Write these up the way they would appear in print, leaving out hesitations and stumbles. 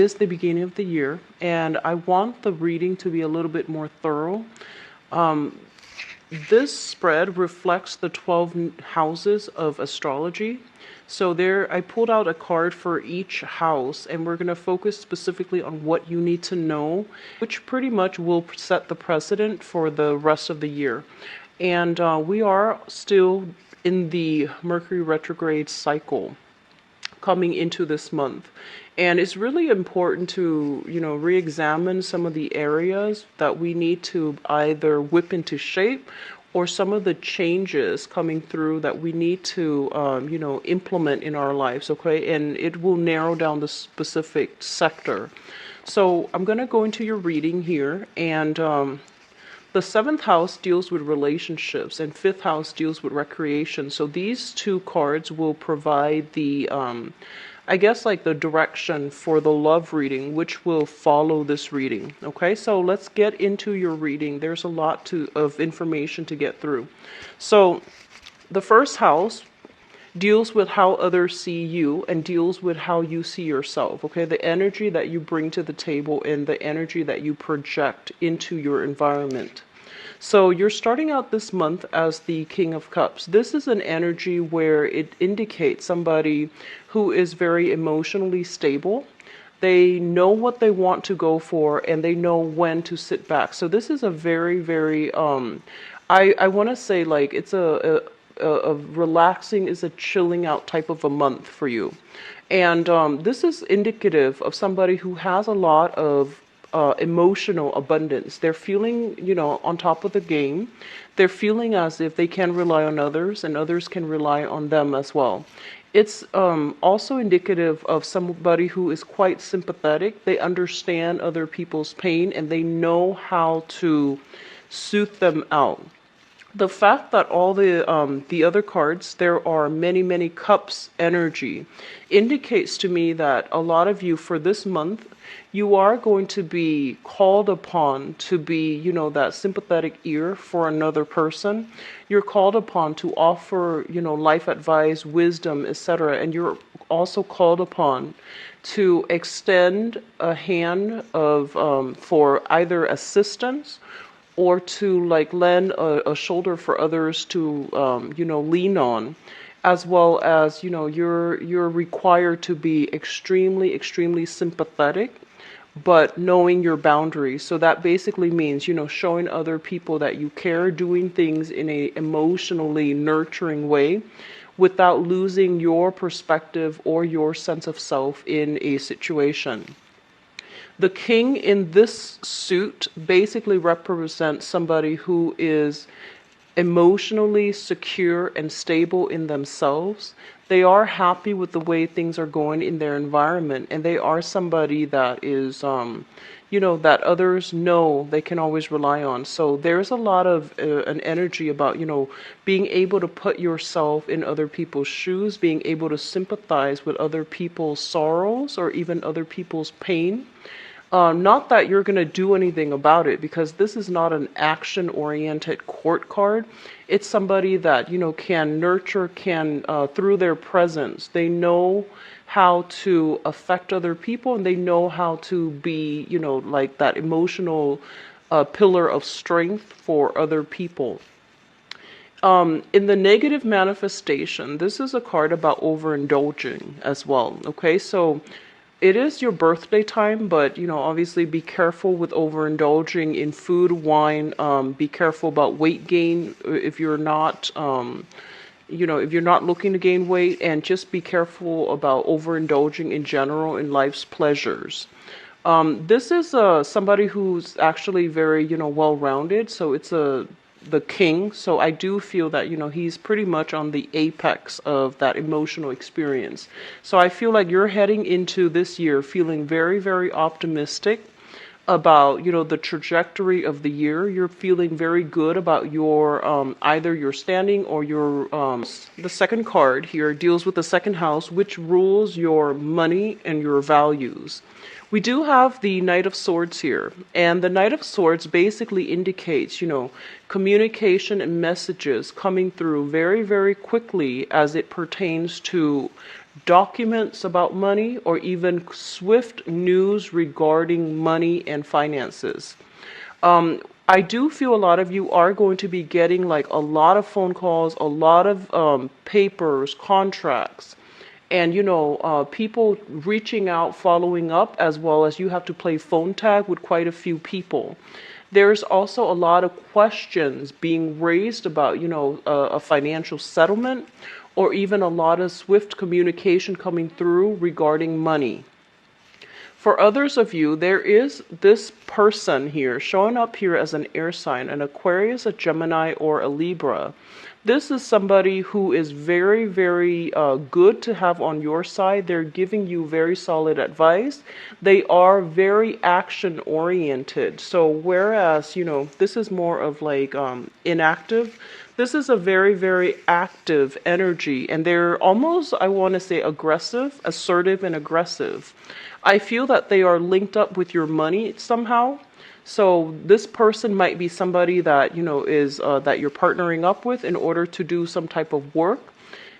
It is the beginning of the year, and I want the reading to be a little bit more thorough. This spread reflects the 12 houses of astrology. So there, I pulled out a card for each house, and we're going to focus specifically on what you need to know, which pretty much will set the precedent for the rest of the year. And we are still in the Mercury retrograde cycle coming into this month. And it's really important to, re-examine some of the areas that we need to either whip into shape or some of the changes coming through that we need to, implement in our lives, okay? And it will narrow down the specific sector. So I'm going to go into your reading here, and the seventh house deals with relationships, and fifth house deals with recreation. So these two cards will provide the, I guess, like the direction for the love reading, which will follow this reading. Okay, so let's get into your reading. There's a lot of information to get through. So the first house deals with how others see you and deals with how you see yourself, okay? The energy that you bring to the table and the energy that you project into your environment. So you're starting out this month as the King of Cups. This is an energy where it indicates somebody who is very emotionally stable. They know what they want to go for, and they know when to sit back. So this is a very, very, I want to say, like, it's a relaxing, is a chilling out type of a month for you. And this is indicative of somebody who has a lot of emotional abundance. They're feeling, on top of the game. They're feeling as if they can rely on others and others can rely on them as well. It's also indicative of somebody who is quite sympathetic. They understand other people's pain and they know how to soothe them out. The fact that all the other cards, there are many cups energy, indicates to me that a lot of you for this month, you are going to be called upon to be, that sympathetic ear for another person. You're called upon to offer, life advice, wisdom, etc. And you're also called upon to extend a hand of for either assistance or to like lend a shoulder for others to lean on, as well as you're required to be extremely sympathetic, but knowing your boundaries. So that basically means showing other people that you care, doing things in a emotionally nurturing way without losing your perspective or your sense of self in a situation. The king in this suit basically represents somebody who is emotionally secure and stable in themselves. They are happy with the way things are going in their environment, and they are somebody that is, that others know they can always rely on. So there's a lot of an energy about, being able to put yourself in other people's shoes, being able to sympathize with other people's sorrows or even other people's pain. Not that you're going to do anything about it, because this is not an action-oriented court card. It's somebody that, can nurture, can, through their presence, they know how to affect other people, and they know how to be, like that emotional pillar of strength for other people. In the negative manifestation, this is a card about overindulging as well. Okay, so it is your birthday time, but obviously be careful with overindulging in food, wine. Be careful about weight gain if you're not, if you're not looking to gain weight, and just be careful about overindulging in general in life's pleasures. This is somebody who's actually very, well-rounded. So it's the king. So I do feel that, he's pretty much on the apex of that emotional experience. So I feel like you're heading into this year feeling very optimistic about, the trajectory of the year. You're feeling very good about your, either your standing or your, the second card here deals with the second house, which rules your money and your values. We do have the Knight of Swords here, and the Knight of Swords basically indicates, communication and messages coming through very quickly as it pertains to documents about money, or even swift news regarding money and finances. I do feel a lot of you are going to be getting like a lot of phone calls, a lot of papers, contracts, and people reaching out, following up, as well as you have to play phone tag with quite a few people. There's also a lot of questions being raised about, a financial settlement, or even a lot of swift communication coming through regarding money. For others of you, there is this person here showing up here as an air sign, an Aquarius, a Gemini, or a Libra. This is somebody who is very, very good to have on your side. They're giving you very solid advice. They are very action oriented. So whereas, this is more of like inactive, this is a very, very active energy. And they're almost, I want to say, aggressive, assertive, and aggressive. I feel that they are linked up with your money somehow. So this person might be somebody that, is that you're partnering up with in order to do some type of work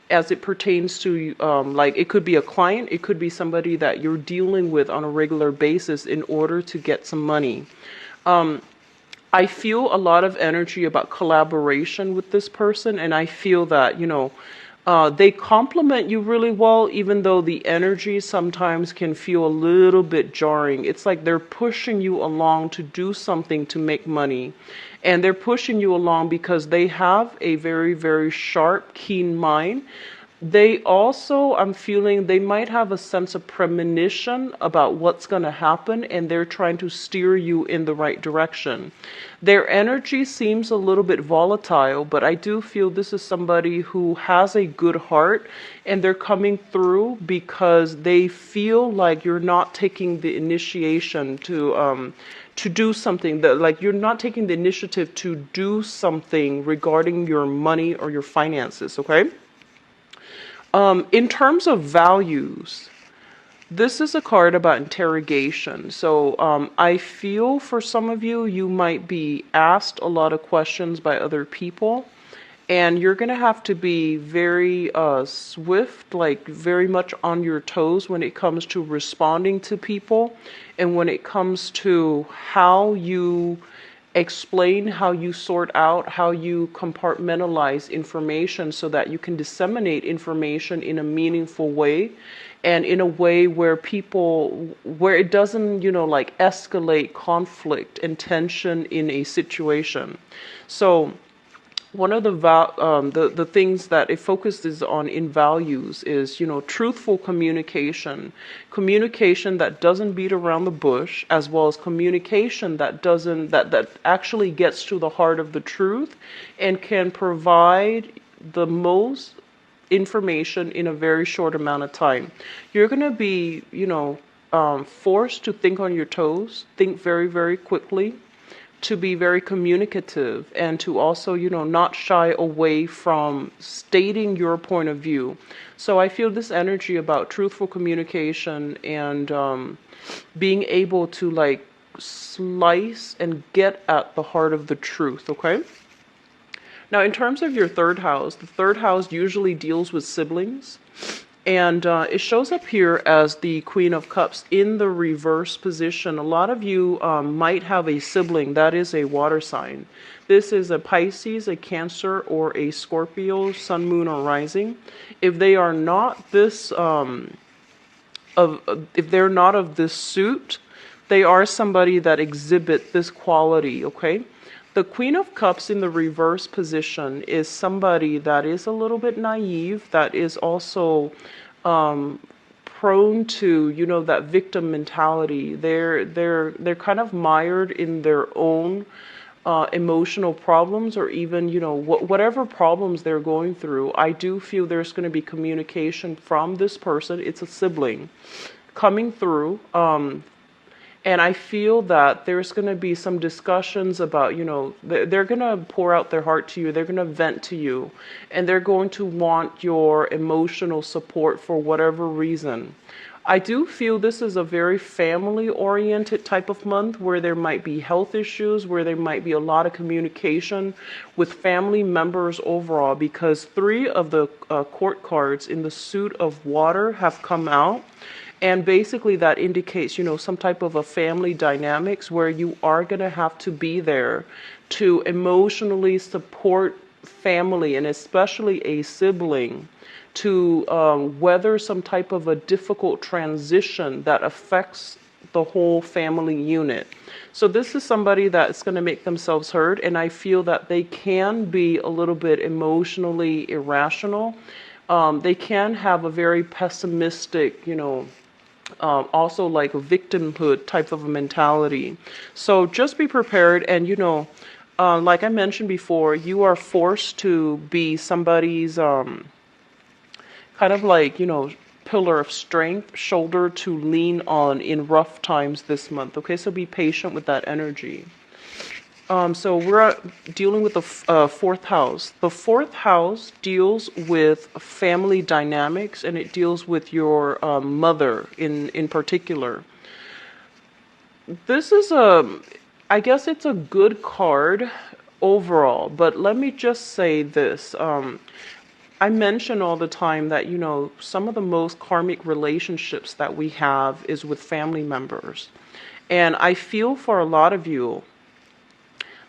as it pertains to, like it could be a client, it could be somebody that you're dealing with on a regular basis in order to get some money. I feel a lot of energy about collaboration with this person, and I feel that, they complement you really well, even though the energy sometimes can feel a little bit jarring. It's like they're pushing you along to do something to make money. And they're pushing you along because they have a very, very sharp, keen mind. They also, I'm feeling, they might have a sense of premonition about what's going to happen, and they're trying to steer you in the right direction. Their energy seems a little bit volatile, but I do feel this is somebody who has a good heart, and they're coming through because they feel like you're not taking the initiation to do something, that like you're not taking the initiative to do something regarding your money or your finances, okay? In terms of values, this is a card about interrogation. So I feel for some of you, you might be asked a lot of questions by other people, and you're going to have to be very swift, like very much on your toes when it comes to responding to people, and when it comes to how you explain, how you sort out, how you compartmentalize information so that you can disseminate information in a meaningful way, and in a way where where it doesn't, like escalate conflict and tension in a situation. So one of the things that it focuses on in values is, truthful communication, communication that doesn't beat around the bush, as well as communication that that actually gets to the heart of the truth and can provide the most information in a very short amount of time. You're going to be, forced to think on your toes, think very, very quickly, to be very communicative, and to also, not shy away from stating your point of view. So I feel this energy about truthful communication and being able to like slice and get at the heart of the truth, okay? Now, in terms of your third house, the third house usually deals with siblings. And it shows up here as the Queen of Cups in the reverse position. A lot of you might have a sibling that is a water sign. This is a Pisces, a Cancer, or a Scorpio, Sun, Moon, or Rising. If they are not this, if they're not of this suit, they are somebody that exhibit this quality. Okay. The Queen of Cups in the reverse position is somebody that is a little bit naive, that is also prone to, that victim mentality. They're kind of mired in their own emotional problems, or even, whatever problems they're going through. I do feel there's going to be communication from this person. It's a sibling coming through. And I feel that there's going to be some discussions about, they're going to pour out their heart to you. They're going to vent to you. And they're going to want your emotional support for whatever reason. I do feel this is a very family-oriented type of month where there might be health issues, where there might be a lot of communication with family members overall, because three of the court cards in the suit of water have come out. And basically that indicates, some type of a family dynamics where you are going to have to be there to emotionally support family and especially a sibling to weather some type of a difficult transition that affects the whole family unit. So this is somebody that's going to make themselves heard, and I feel that they can be a little bit emotionally irrational. They can have a very pessimistic, also like a victimhood type of a mentality. So just be prepared, and like I mentioned before, you are forced to be somebody's kind of like, pillar of strength, shoulder to lean on in rough times this month. Okay, so be patient with that energy. So we're dealing with the fourth house. The fourth house deals with family dynamics, and it deals with your mother in particular. This is I guess it's a good card overall, but let me just say this. I mention all the time that, some of the most karmic relationships that we have is with family members. And I feel for a lot of you,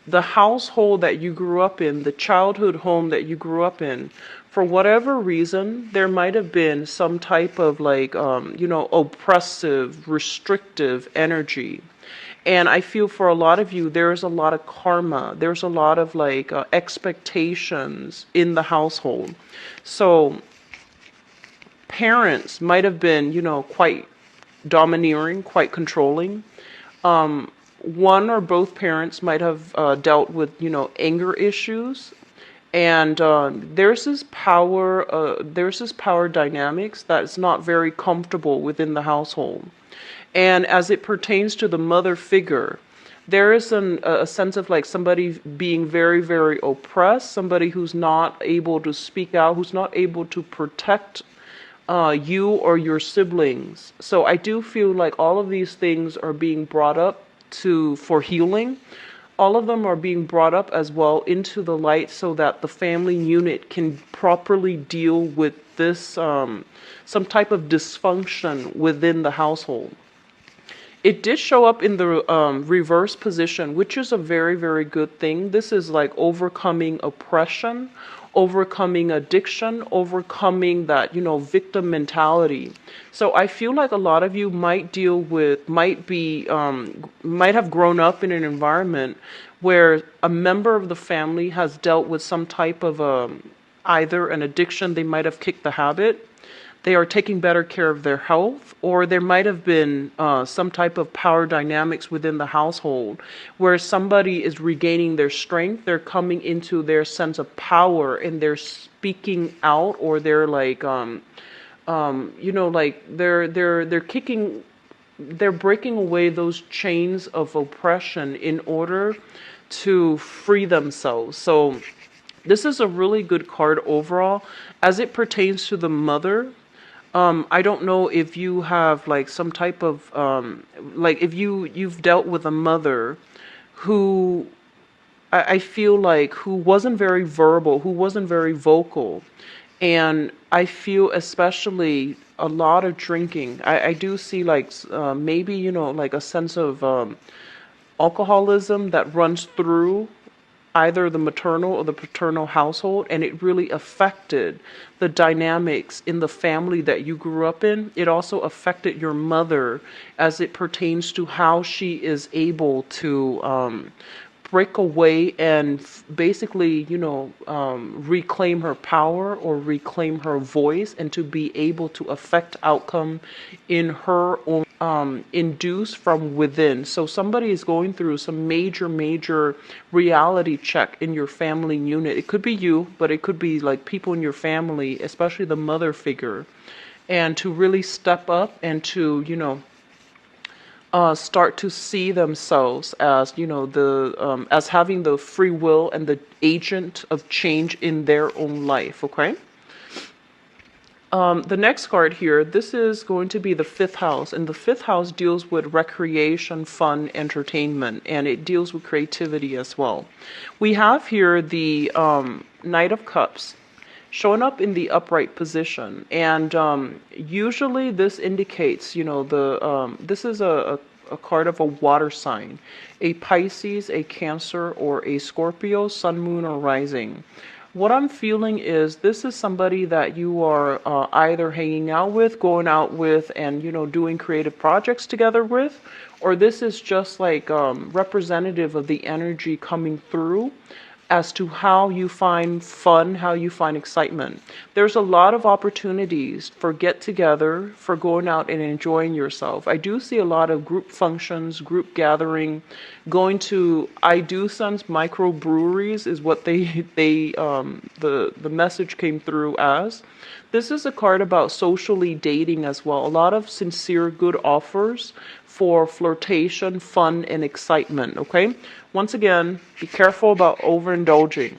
the household that you grew up in, the childhood home that you grew up in, for whatever reason, there might have been some type of like, oppressive, restrictive energy. And I feel for a lot of you, there's a lot of karma. There's a lot of like expectations in the household. So parents might have been, quite domineering, quite controlling. One or both parents might have dealt with, anger issues. And there's this power dynamics that's not very comfortable within the household. And as it pertains to the mother figure, there is a sense of like somebody being very, very oppressed, somebody who's not able to speak out, who's not able to protect you or your siblings. So I do feel like all of these things are being brought up for healing. All of them are being brought up as well into the light so that the family unit can properly deal with this, some type of dysfunction within the household. It did show up in the reverse position, which is a very, very good thing. This is like overcoming oppression, overcoming addiction, overcoming that, victim mentality. So I feel like a lot of you might have grown up in an environment where a member of the family has dealt with some type of either an addiction, they might have kicked the habit, they are taking better care of their health, or there might have been some type of power dynamics within the household where somebody is regaining their strength, they're coming into their sense of power, and they're speaking out, or they're like, they're breaking away those chains of oppression in order to free themselves. So this is a really good card overall. As it pertains to the mother, I don't know if you have like some type of if you've dealt with a mother who I feel like who wasn't very verbal, who wasn't very vocal, and I feel especially a lot of drinking. I do see like maybe like a sense of alcoholism that runs through either the maternal or the paternal household, and it really affected the dynamics in the family that you grew up in. It also affected your mother as it pertains to how she is able to break away and basically, reclaim her power or reclaim her voice, and to be able to affect outcome in her own, induced from within. So somebody is going through some major reality check in your family unit. It could be you, but it could be like people in your family, especially the mother figure, and to really step up and to, start to see themselves as, as having the free will and the agent of change in their own life. Okay. The next card here, this is going to be the fifth house, and the fifth house deals with recreation, fun, entertainment, and it deals with creativity as well. We have here the Knight of Cups showing up in the upright position, and usually this indicates, this is a card of a water sign, a Pisces, a Cancer, or a Scorpio, Sun, Moon, or Rising. What I'm feeling is this is somebody that you are either hanging out with, going out with, and doing creative projects together with, or this is just like representative of the energy coming through as to how you find fun, how you find excitement. There's a lot of opportunities for get together, for going out and enjoying yourself. I do see a lot of group functions, group gathering, going to I do sense microbreweries is what the message came through as. This is a card about socially dating as well. A lot of sincere good offers for flirtation, fun, and excitement, okay? Once again, be careful about overindulging.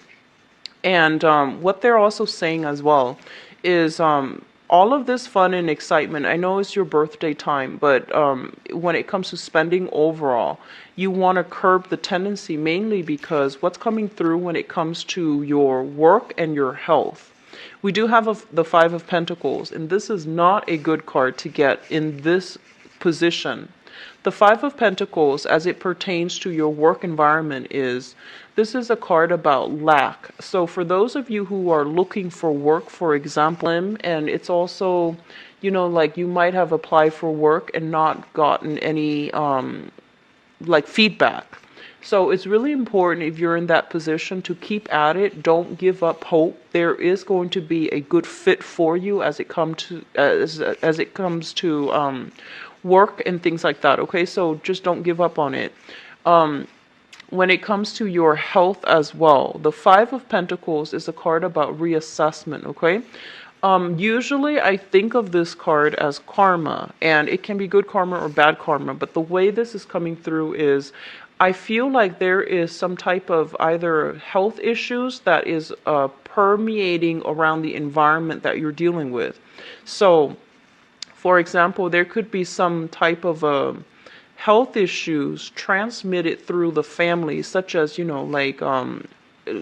And what they're also saying as well is all of this fun and excitement, I know it's your birthday time, but when it comes to spending overall, you want to curb the tendency mainly because what's coming through when it comes to your work and your health. We do have the Five of Pentacles, and this is not a good card to get in this position. The Five of Pentacles, as it pertains to your work environment, this is a card about lack. So for those of you who are looking for work, for example, and it's also, like you might have applied for work and not gotten any feedback. So it's really important if you're in that position to keep at it. Don't give up hope. There is going to be a good fit for you as it comes to work and things like that. Okay, so just don't give up on it. When it comes to your health as well, the Five of Pentacles is a card about reassessment. Okay. Usually I think of this card as karma, and it can be good karma or bad karma, but the way this is coming through is I feel like there is some type of either health issues that is permeating around the environment that you're dealing with. So, for example, there could be some type of health issues transmitted through the family, such as,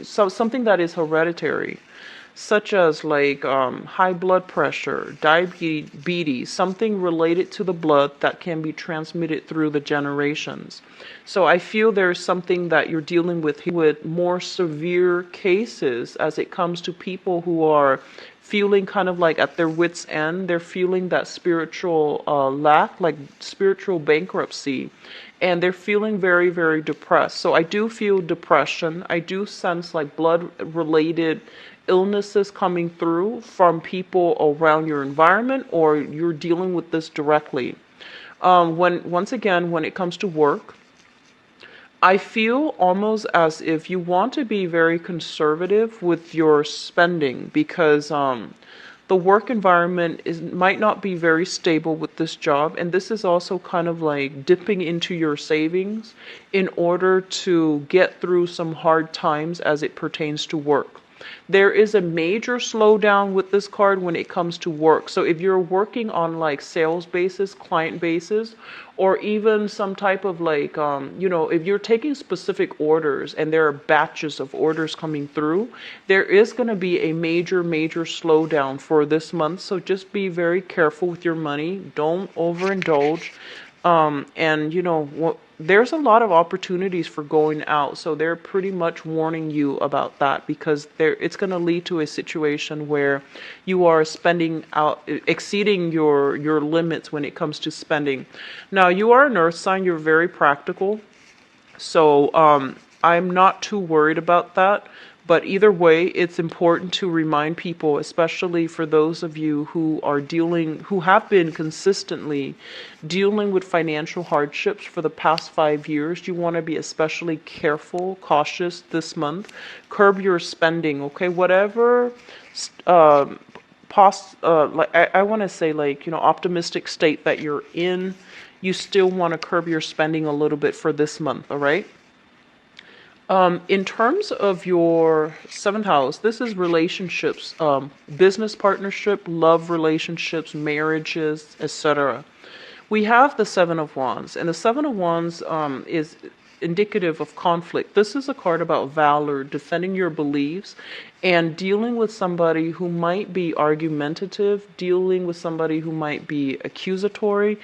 something that is hereditary, such as high blood pressure, diabetes, something related to the blood that can be transmitted through the generations. So I feel there's something that you're dealing with more severe cases as it comes to people who are feeling kind of like at their wits' end. They're feeling that spiritual lack, like spiritual bankruptcy, and they're feeling very, very depressed. So I do feel depression. I do sense like blood-related illnesses coming through from people around your environment, or you're dealing with this directly. Once again, when it comes to work, I feel almost as if you want to be very conservative with your spending because the work environment might not be very stable with this job, and this is also kind of like dipping into your savings in order to get through some hard times as it pertains to work. There is a major slowdown with this card when it comes to work. So if you're working on like sales basis, client basis, or even some type of if you're taking specific orders and there are batches of orders coming through, there is going to be a major, major slowdown for this month. So just be very careful with your money. Don't overindulge. There's a lot of opportunities for going out, so they're pretty much warning you about that because it's going to lead to a situation where you are spending out, exceeding your limits when it comes to spending. Now, you are an earth sign, you're very practical, so I'm not too worried about that. But either way, it's important to remind people, especially for those of you who have been consistently dealing with financial hardships for the past 5 years. You want to be especially careful, cautious this month. Curb your spending, okay? Whatever, I want to say optimistic state that you're in, you still want to curb your spending a little bit for this month, all right? In terms of your seventh house, this is relationships, business partnership, love relationships, marriages, etc. We have the Seven of Wands, and the Seven of Wands is indicative of conflict. This is a card about valor, defending your beliefs, and dealing with somebody who might be argumentative, dealing with somebody who might be accusatory,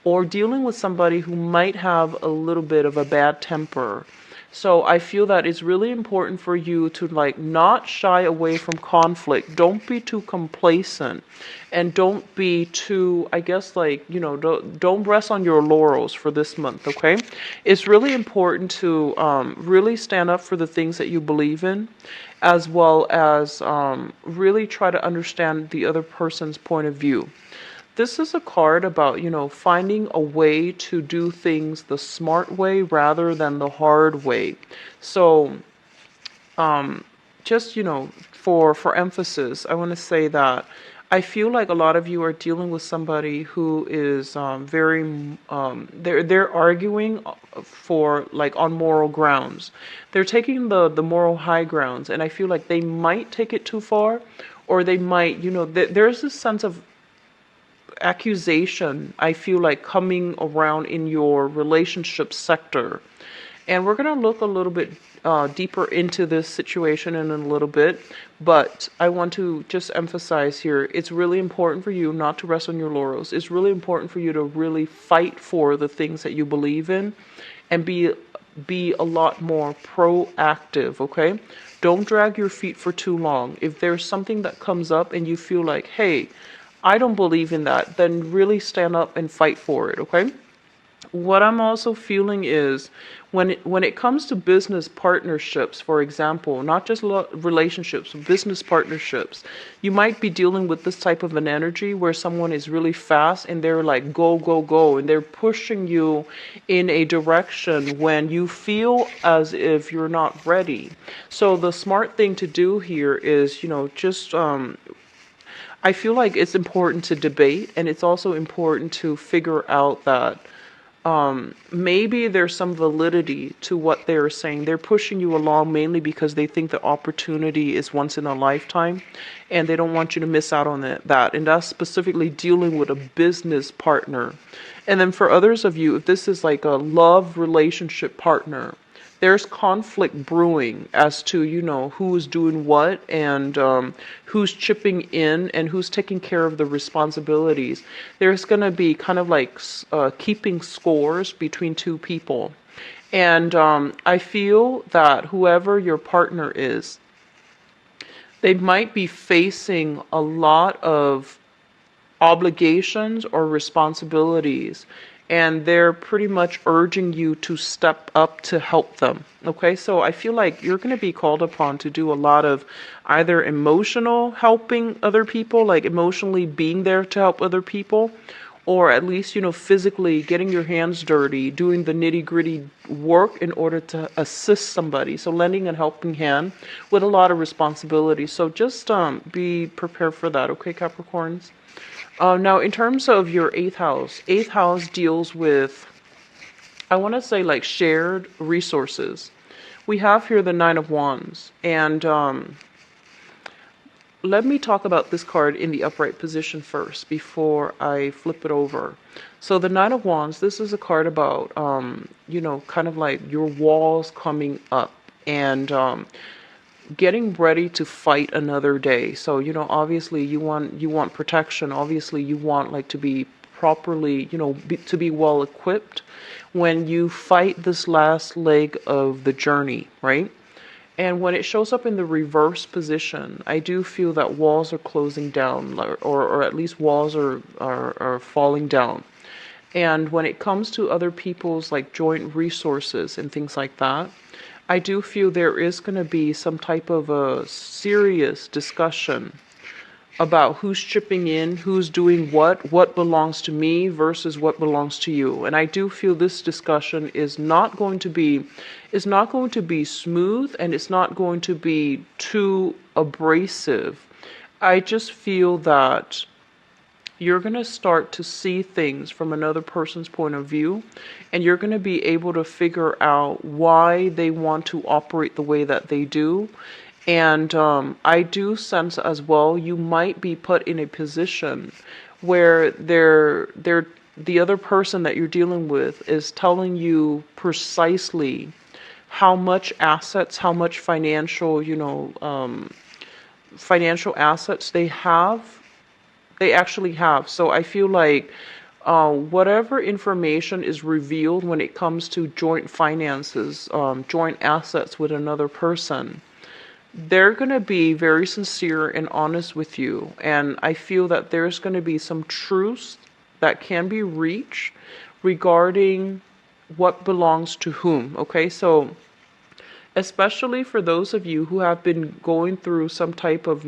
or dealing with somebody who might have a little bit of a bad temper. So I feel that it's really important for you to like not shy away from conflict. Don't be too complacent, and don't be too, I guess, like, don't rest on your laurels for this month, okay? It's really important to really stand up for the things that you believe in, as well as really try to understand the other person's point of view. This is a card about, finding a way to do things the smart way rather than the hard way. So, just, for emphasis, I want to say that I feel like a lot of you are dealing with somebody who is they're arguing for like on moral grounds. They're taking the moral high grounds, and I feel like they might take it too far, or they might, there's this sense of accusation, I feel like, coming around in your relationship sector. And we're going to look a little bit deeper into this situation in a little bit. But I want to just emphasize here, it's really important for you not to rest on your laurels. It's really important for you to really fight for the things that you believe in, and be a lot more proactive, okay? Don't drag your feet for too long. If there's something that comes up and you feel like, hey, I don't believe in that, then really stand up and fight for it, okay? What I'm also feeling is when it comes to business partnerships, for example, not just relationships, business partnerships, you might be dealing with this type of an energy where someone is really fast and they're like, go, go, go, and they're pushing you in a direction when you feel as if you're not ready. So the smart thing to do here is, just I feel like it's important to debate, and it's also important to figure out that maybe there's some validity to what they're saying. They're pushing you along mainly because they think the opportunity is once in a lifetime, and they don't want you to miss out on that. And that's specifically dealing with a business partner. And then for others of you, if this is like a love relationship partner, there's conflict brewing as to, who's doing what, and who's chipping in and who's taking care of the responsibilities. There's going to be kind of like keeping scores between two people. And I feel that whoever your partner is, they might be facing a lot of obligations or responsibilities, and they're pretty much urging you to step up to help them. Okay, so I feel like you're going to be called upon to do a lot of either emotional helping other people, like emotionally being there to help other people, or at least, physically getting your hands dirty, doing the nitty-gritty work in order to assist somebody. So lending a helping hand with a lot of responsibility. So just be prepared for that, okay, Capricorns? Now, in terms of your eighth house deals with, I want to say, like shared resources. We have here the Nine of Wands, and let me talk about this card in the upright position first before I flip it over. So the Nine of Wands, this is a card about, kind of like your walls coming up, and getting ready to fight another day. So, obviously you want protection. Obviously you want like to be properly, to be well equipped when you fight this last leg of the journey, right? And when it shows up in the reverse position, I do feel that walls are closing down, or at least walls are falling down. And when it comes to other people's like joint resources and things like that, I do feel there is going to be some type of a serious discussion about who's chipping in, who's doing what belongs to me versus what belongs to you. And I do feel this discussion is not going to be smooth, and it's not going to be too abrasive. I just feel that you're going to start to see things from another person's point of view, and you're going to be able to figure out why they want to operate the way that they do. And I do sense as well, you might be put in a position where the other person that you're dealing with is telling you precisely how much assets, how much financial, financial assets they actually have. So I feel like whatever information is revealed when it comes to joint finances, joint assets with another person, they're going to be very sincere and honest with you. And I feel that there's going to be some truths that can be reached regarding what belongs to whom. Okay, so especially for those of you who have been going through some type of,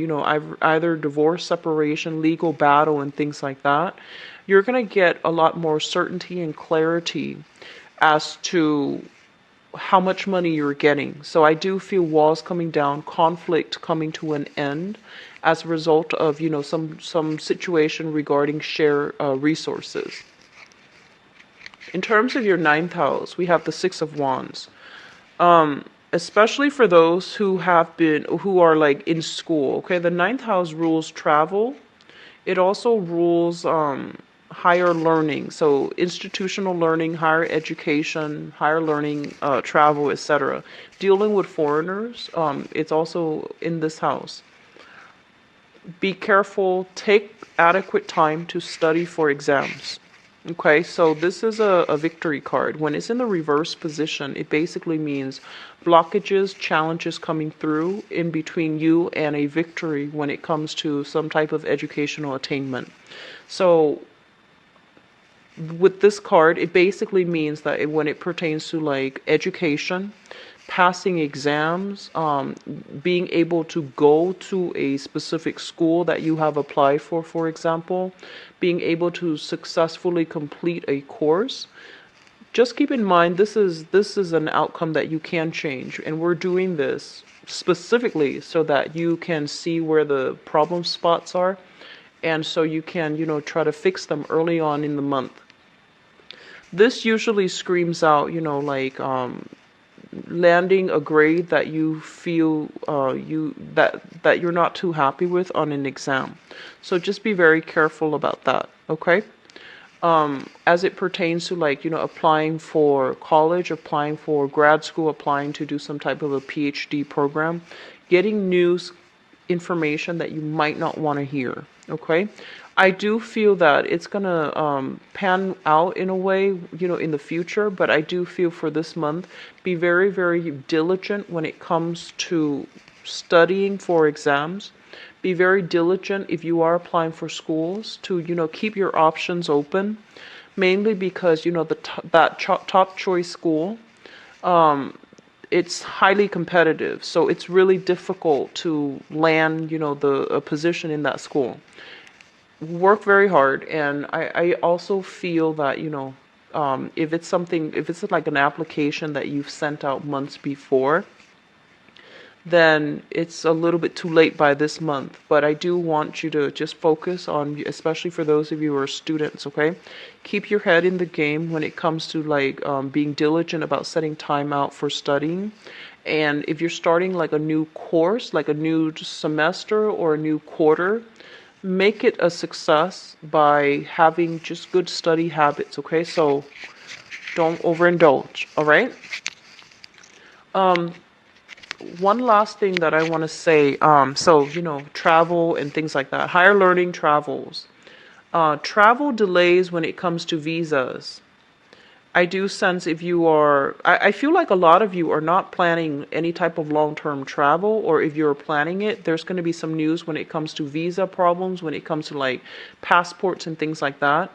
either divorce, separation, legal battle, and things like that, you're going to get a lot more certainty and clarity as to how much money you're getting. So I do feel walls coming down, conflict coming to an end as a result of, some situation regarding share resources. In terms of your ninth house, we have the Six of Wands. Especially for those who are like in school. Okay, the ninth house rules travel. It also rules higher learning, so institutional learning, higher education, higher learning, travel, etc. Dealing with foreigners, it's also in this house. Be careful, take adequate time to study for exams. Okay, so this is a victory card. When it's in the reverse position, it basically means blockages, challenges coming through in between you and a victory when it comes to some type of educational attainment. So with this card, it basically means that when it pertains to like education, passing exams, being able to go to a specific school that you have applied for example, being able to successfully complete a course. Just keep in mind, this is an outcome that you can change, and we're doing this specifically so that you can see where the problem spots are, and so you can, try to fix them early on in the month. This usually screams out, landing a grade that you feel that you're not too happy with on an exam. So just be very careful about that, okay? As it pertains to applying for college, applying for grad school, applying to do some type of a PhD program, getting news information that you might not want to hear, okay? I do feel that it's going to pan out in a way, in the future, but I do feel for this month, be very, very diligent when it comes to studying for exams. Be very diligent if you are applying for schools to, keep your options open, mainly because, that top choice school, it's highly competitive. So it's really difficult to land, a position in that school. Work very hard, and I also feel that if it's like an application that you've sent out months before, then it's a little bit too late by this month. But I do want you to just focus on, especially for those of you who are students, okay? Keep your head in the game when it comes to being diligent about setting time out for studying. And if you're starting like a new course, like a new semester or a new quarter, make it a success by having just good study habits, okay? So don't overindulge, all right? One last thing that I want to say, travel and things like that, higher learning travels. Travel delays when it comes to visas. I do sense if you are, I feel like a lot of you are not planning any type of long-term travel, or if you're planning it, there's going to be some news when it comes to visa problems, when it comes to passports and things like that.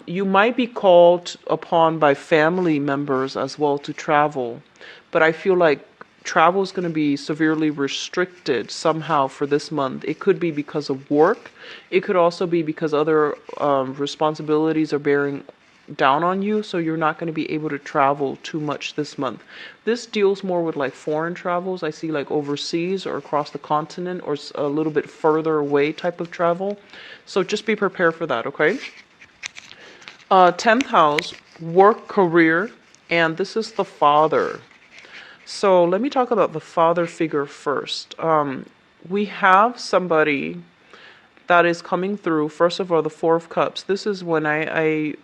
You might be called upon by family members as well to travel, but I feel like travel is going to be severely restricted somehow for this month. It could be because of work. It could also be because other responsibilities are bearing down on you, so you're not going to be able to travel too much this month. This deals more with like foreign travels. I see like overseas or across the continent or a little bit further away type of travel. So just be prepared for that, okay? 10th house, work, career, and this is the father. So let me talk about the father figure first. We have somebody that is coming through. First of all, the Four of Cups. This is when I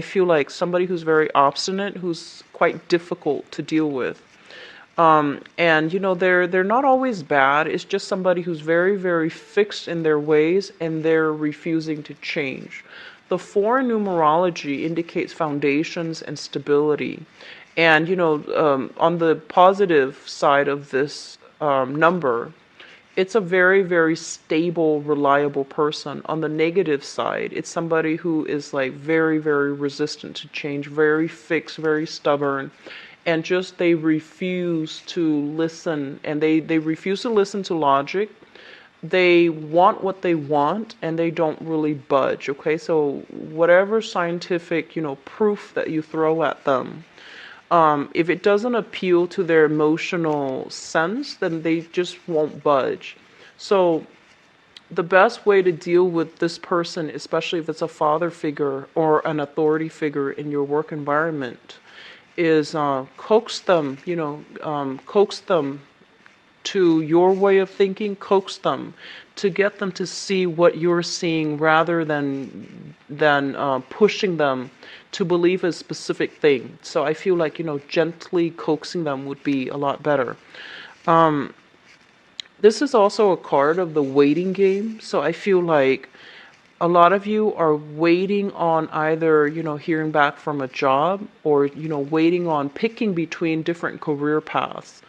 feel like somebody who's very obstinate, who's quite difficult to deal with. And you know, they're not always bad. It's just somebody who's very, very fixed in their ways and they're refusing to change. The four in numerology indicates foundations and stability. And you know, on the positive side of this number, it's a very, very stable, reliable person. On the negative side, it's somebody who is like very, very resistant to change, very fixed, very stubborn, and just they refuse to listen, and they refuse to listen to logic. They want what they want, and they don't really budge, okay? So whatever scientific, you know, proof that you throw at them, if it doesn't appeal to their emotional sense, then they just won't budge. So the best way to deal with this person, especially if it's a father figure or an authority figure in your work environment, is coax them, coax them to your way of thinking, coax them to get them to see what you're seeing rather than pushing them to believe a specific thing. So I feel like, gently coaxing them would be a lot better. This is also a card of the waiting game. So I feel like a lot of you are waiting on either, hearing back from a job or, waiting on picking between different career paths.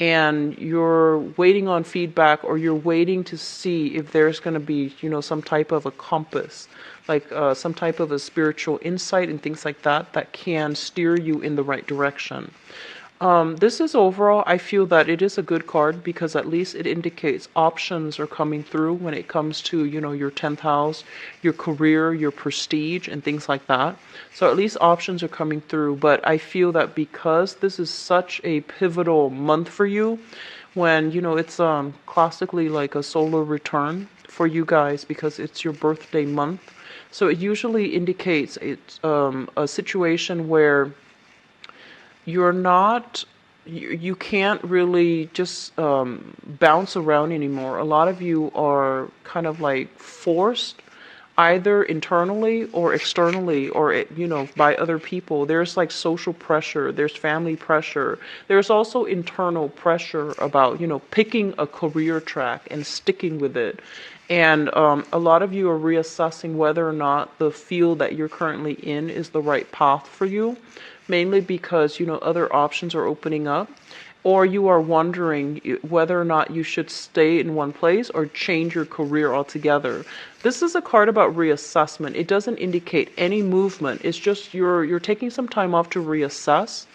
And you're waiting on feedback, or you're waiting to see if there's going to be, some type of a compass, like some type of a spiritual insight and things like that, that can steer you in the right direction. This is overall, I feel that it is a good card because at least it indicates options are coming through when it comes to, your 10th house, your career, your prestige, and things like that. So at least options are coming through. But I feel that because this is such a pivotal month for you, when, it's classically like a solar return for you guys because it's your birthday month. So it usually indicates it's a situation where you're not, you can't really just bounce around anymore. A lot of you are kind of like forced either internally or externally or, by other people. There's like social pressure, there's family pressure. There's also internal pressure about, picking a career track and sticking with it. And a lot of you are reassessing whether or not the field that you're currently in is the right path for you. Mainly because, other options are opening up, or you are wondering whether or not you should stay in one place or change your career altogether. This is a card about reassessment. It doesn't indicate any movement. It's just you're taking some time off to reassess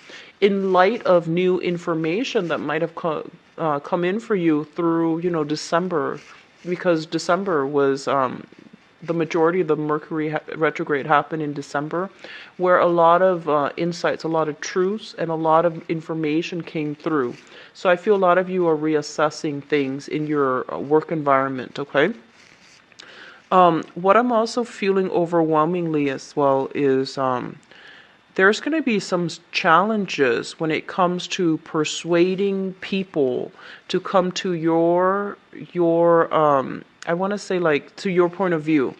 in light of new information that might have come in for you through, December, because December was the majority of the Mercury retrograde happened in December, where a lot of insights, a lot of truths, and a lot of information came through. So I feel a lot of you are reassessing things in your work environment, okay? What I'm also feeling overwhelmingly as well is there's going to be some challenges when it comes to persuading people to come to your I want to say like to your point of view.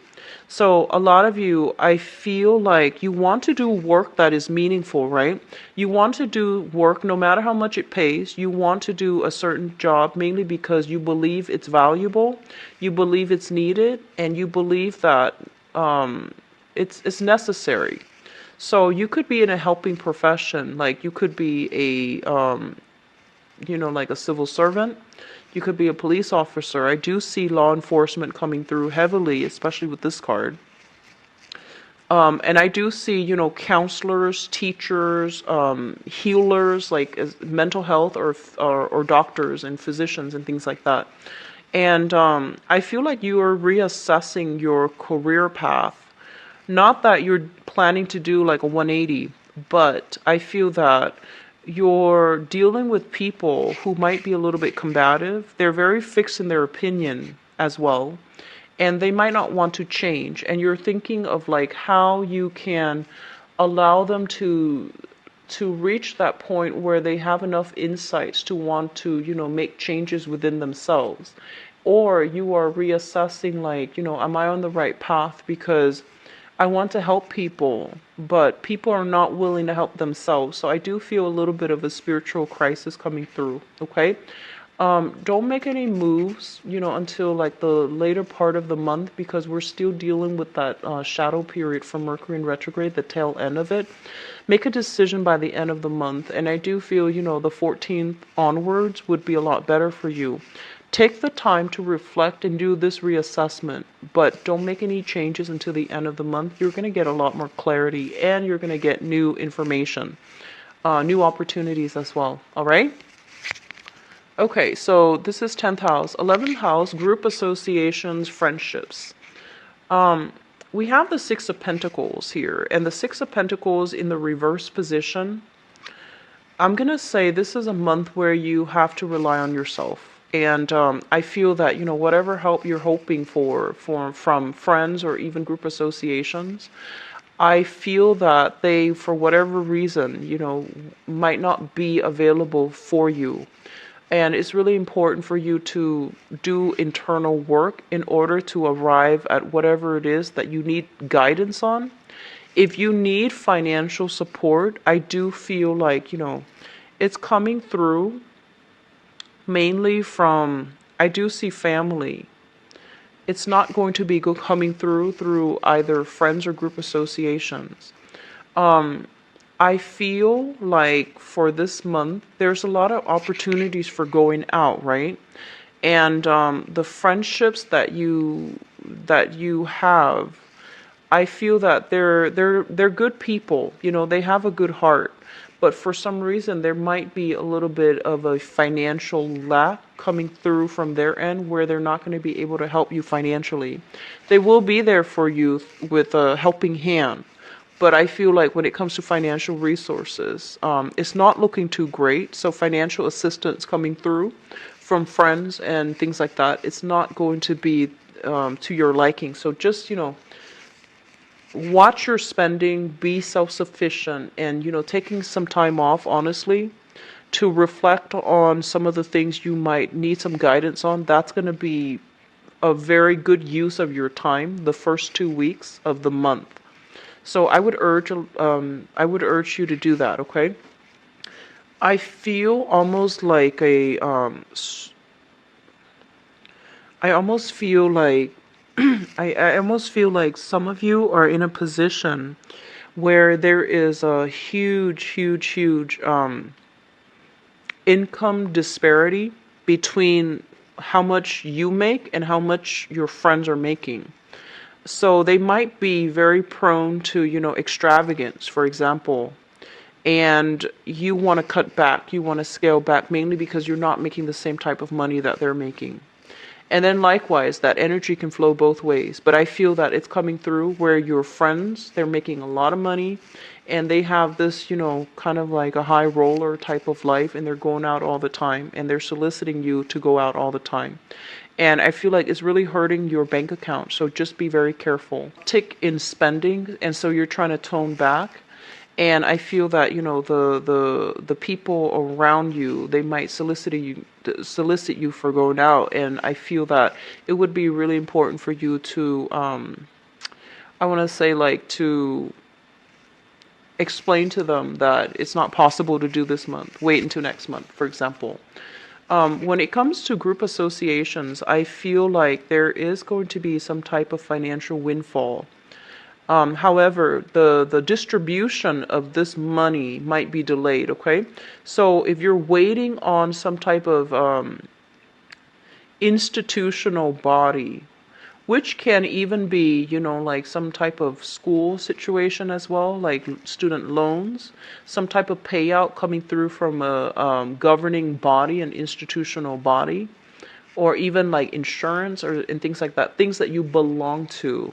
So a lot of you, I feel like you want to do work that is meaningful, right? You want to do work no matter how much it pays. You want to do a certain job mainly because you believe it's valuable, you believe it's needed, and you believe that it's necessary. So you could be in a helping profession, like you could be like a civil servant. You could be a police officer. I do see law enforcement coming through heavily, especially with this card. And I do see, counselors, teachers, healers, like mental health or doctors and physicians and things like that. And I feel like you are reassessing your career path Not that you're planning to do like a 180, but I feel that you're dealing with people who might be a little bit combative. They're very fixed in their opinion as well, and they might not want to change. And you're thinking of like how you can allow them to reach that point where they have enough insights to want to, make changes within themselves. Or you are reassessing, like, am I on the right path? Because I want to help people, but people are not willing to help themselves. So I do feel a little bit of a spiritual crisis coming through, okay? Don't make any moves, until like the later part of the month, because we're still dealing with that shadow period from Mercury in retrograde, the tail end of it. Make a decision by the end of the month. And I do feel, the 14th onwards would be a lot better for you. Take the time to reflect and do this reassessment, but don't make any changes until the end of the month. You're going to get a lot more clarity, and you're going to get new information, new opportunities as well. All right? Okay, so this is 10th house. 11th house, group associations, friendships. We have the Six of Pentacles here, and the Six of Pentacles in the reverse position. I'm going to say this is a month where you have to rely on yourself. And I feel that, whatever help you're hoping for from friends or even group associations, I feel that they, for whatever reason, might not be available for you. And it's really important for you to do internal work in order to arrive at whatever it is that you need guidance on. If you need financial support, I do feel like, it's coming through mainly from, I do see family. It's not going to be coming through either friends or group associations. I feel like for this month, there's a lot of opportunities for going out, right? And the friendships that you have, I feel that they're good people. They have a good heart. But for some reason, there might be a little bit of a financial lack coming through from their end where they're not going to be able to help you financially. They will be there for you with a helping hand. But I feel like when it comes to financial resources, it's not looking too great. So financial assistance coming through from friends and things like that, it's not going to be to your liking. So just, watch your spending, be self-sufficient, and, taking some time off, honestly, to reflect on some of the things you might need some guidance on. That's going to be a very good use of your time the first 2 weeks of the month. So I would urge you to do that, okay? I feel almost like I almost feel like I almost feel like some of you are in a position where there is a huge income disparity between how much you make and how much your friends are making. So they might be very prone to, extravagance, for example, and you want to cut back, you want to scale back, mainly because you're not making the same type of money that they're making. And then likewise, that energy can flow both ways. But I feel that it's coming through where your friends, they're making a lot of money, and they have this, kind of like a high roller type of life, and they're going out all the time, and they're soliciting you to go out all the time. And I feel like it's really hurting your bank account. So just be very careful. Tick in spending, and so you're trying to tone back. And I feel that, the people around you, they might solicit you for going out. And I feel that it would be really important for you to, I want to say, like, to explain to them that it's not possible to do this month. Wait until next month, for example. When it comes to group associations, I feel like there is going to be some type of financial windfall. However, the distribution of this money might be delayed, okay? So if you're waiting on some type of institutional body, which can even be, like some type of school situation as well, like student loans, some type of payout coming through from a governing body, an institutional body, or even like insurance and things like that, things that you belong to.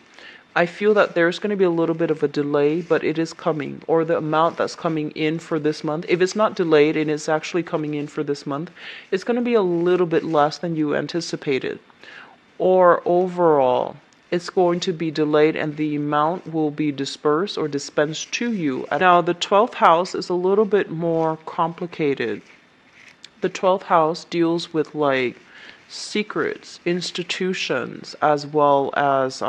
I feel that there's going to be a little bit of a delay, but it is coming, or the amount that's coming in for this month. If it's not delayed and it's actually coming in for this month, it's going to be a little bit less than you anticipated. Or overall, it's going to be delayed and the amount will be dispersed or dispensed to you. Now, the 12th house is a little bit more complicated. The 12th house deals with like secrets, institutions, as well as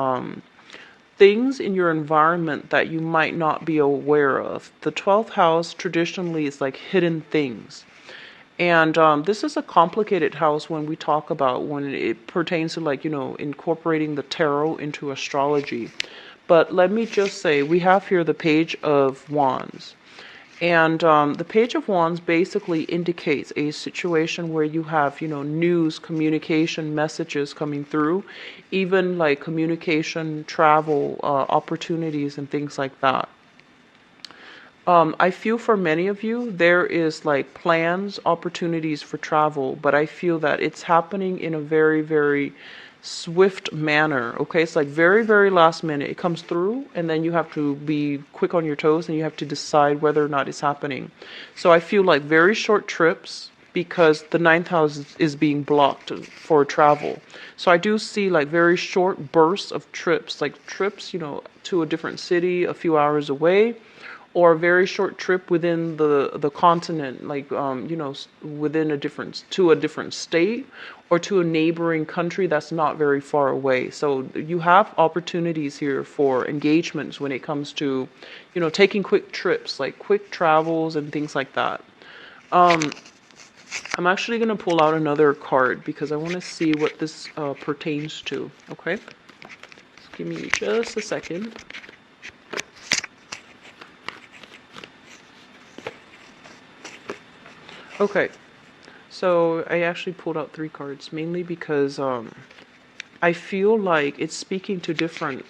things in your environment that you might not be aware of. The 12th house traditionally is like hidden things. And this is a complicated house when we talk about when it pertains to like, incorporating the tarot into astrology. But let me just say, we have here the Page of Wands. And the Page of Wands basically indicates a situation where you have, news, communication, messages coming through, even like communication, travel, opportunities, and things like that. I feel for many of you, there is like plans, opportunities for travel, but I feel that it's happening in a very, very swift manner. Okay, it's like very, very last minute. It comes through, and then you have to be quick on your toes, and you have to decide whether or not it's happening. So I feel like very short trips, because the 9th house is being blocked for travel. So I do see like very short bursts of trips, like trips, to a different city a few hours away, or a very short trip within the continent, like within a different state, or to a neighboring country that's not very far away. So you have opportunities here for engagements when it comes to, taking quick trips, like quick travels and things like that. I'm actually going to pull out another card because I want to see what this pertains to. Okay, just give me just a second. Okay, so I actually pulled out 3 cards, mainly because I feel like it's speaking to different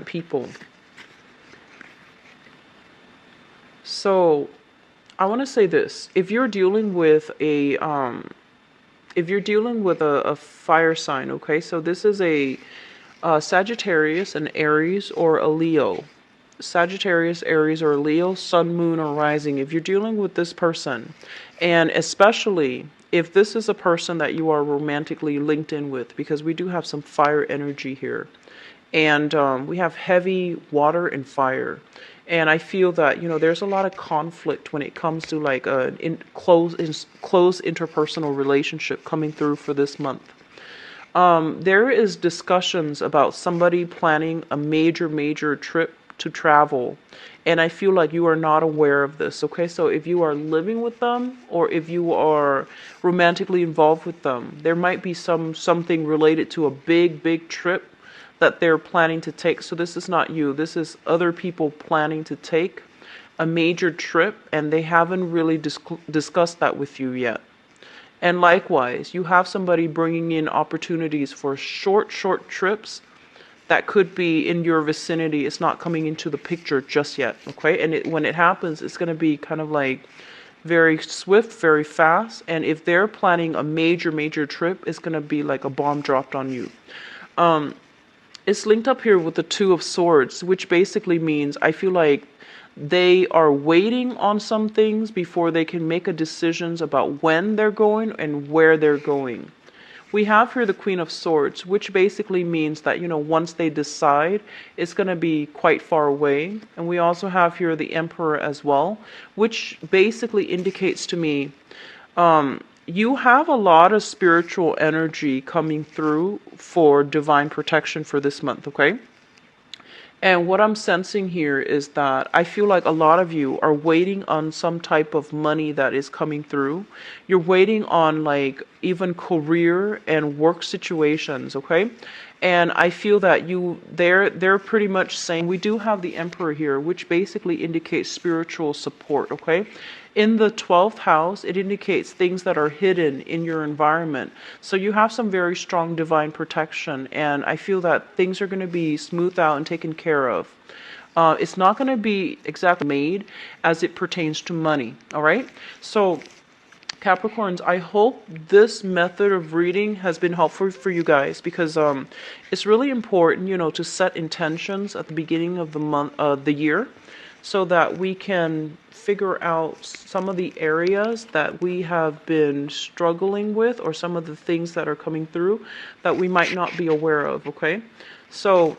people. So I want to say this: if you're dealing with a fire sign, okay, so this is a Sagittarius, an Aries, or a Leo. Sagittarius, Aries, or Leo, Sun, Moon, or Rising. If you're dealing with this person, and especially if this is a person that you are romantically linked in with, because we do have some fire energy here, and we have heavy water and fire, and I feel that there's a lot of conflict when it comes to like a close interpersonal relationship coming through for this month. There is discussions about somebody planning a major trip to travel, and I feel like you are not aware of this. Okay, so if you are living with them, or if you are romantically involved with them, there might be something related to a big trip that they're planning to take. So this is not you, this is other people planning to take a major trip, and they haven't really discussed that with you yet. And likewise, you have somebody bringing in opportunities for short trips that could be in your vicinity. It's not coming into the picture just yet, okay? And when it happens, it's going to be kind of like very swift, very fast. And if they're planning a major trip, it's going to be like a bomb dropped on you. It's linked up here with the 2 of Swords, which basically means I feel like they are waiting on some things before they can make a decisions about when they're going and where they're going. We have here the Queen of Swords, which basically means that, once they decide, it's going to be quite far away. And we also have here the Emperor as well, which basically indicates to me you have a lot of spiritual energy coming through for divine protection for this month, okay? And what I'm sensing here is that I feel like a lot of you are waiting on some type of money that is coming through. You're waiting on like even career and work situations, okay? And I feel that they're pretty much saying, we do have the Emperor here, which basically indicates spiritual support, okay? In the 12th house, it indicates things that are hidden in your environment. So you have some very strong divine protection, and I feel that things are going to be smoothed out and taken care of. It's not going to be exactly made as it pertains to money, all right? So Capricorns, I hope this method of reading has been helpful for you guys, because it's really important, to set intentions at the beginning of the month, the year, so that we can figure out some of the areas that we have been struggling with, or some of the things that are coming through that we might not be aware of, okay? So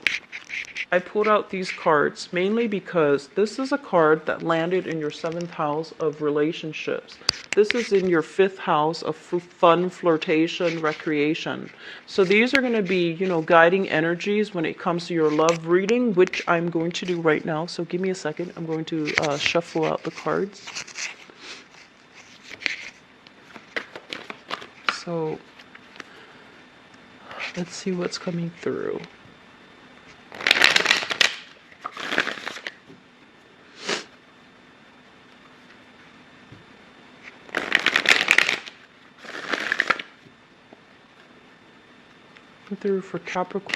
I pulled out these cards mainly because this is a card that landed in your 7th house of relationships. This is in your 5th house of fun, flirtation, recreation. So these are going to be, guiding energies when it comes to your love reading, which I'm going to do right now. So give me a second. I'm going to shuffle out the cards. So let's see what's coming through. Through for Capricorn.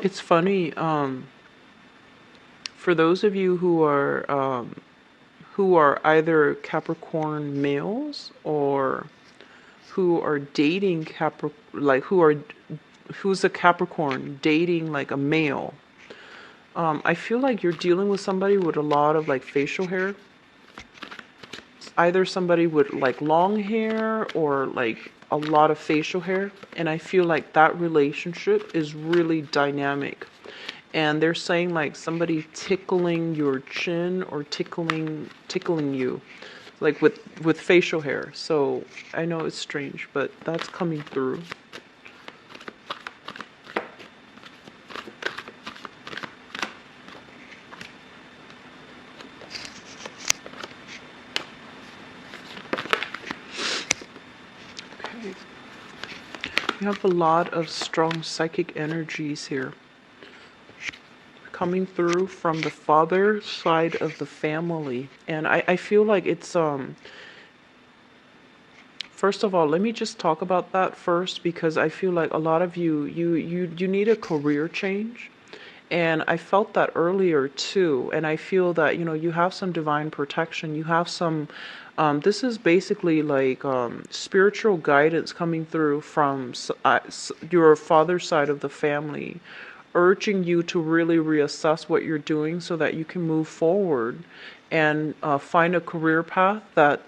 It's funny, for those of you who are either Capricorn males, or who are dating who's a Capricorn dating like a male, I feel like you're dealing with somebody with a lot of like facial hair. It's either somebody with like long hair or like a lot of facial hair, and I feel like that relationship is really dynamic. And they're saying like somebody tickling your chin, or tickling you, like with facial hair. So I know it's strange, but that's coming through. We have a lot of strong psychic energies here coming through from the father side of the family. And I feel like it's first of all, let me just talk about that first, because I feel like a lot of you need a career change. And I felt that earlier too. And I feel that, you have some divine protection. You have some, this is basically like spiritual guidance coming through from your father's side of the family, urging you to really reassess what you're doing so that you can move forward and find a career path that,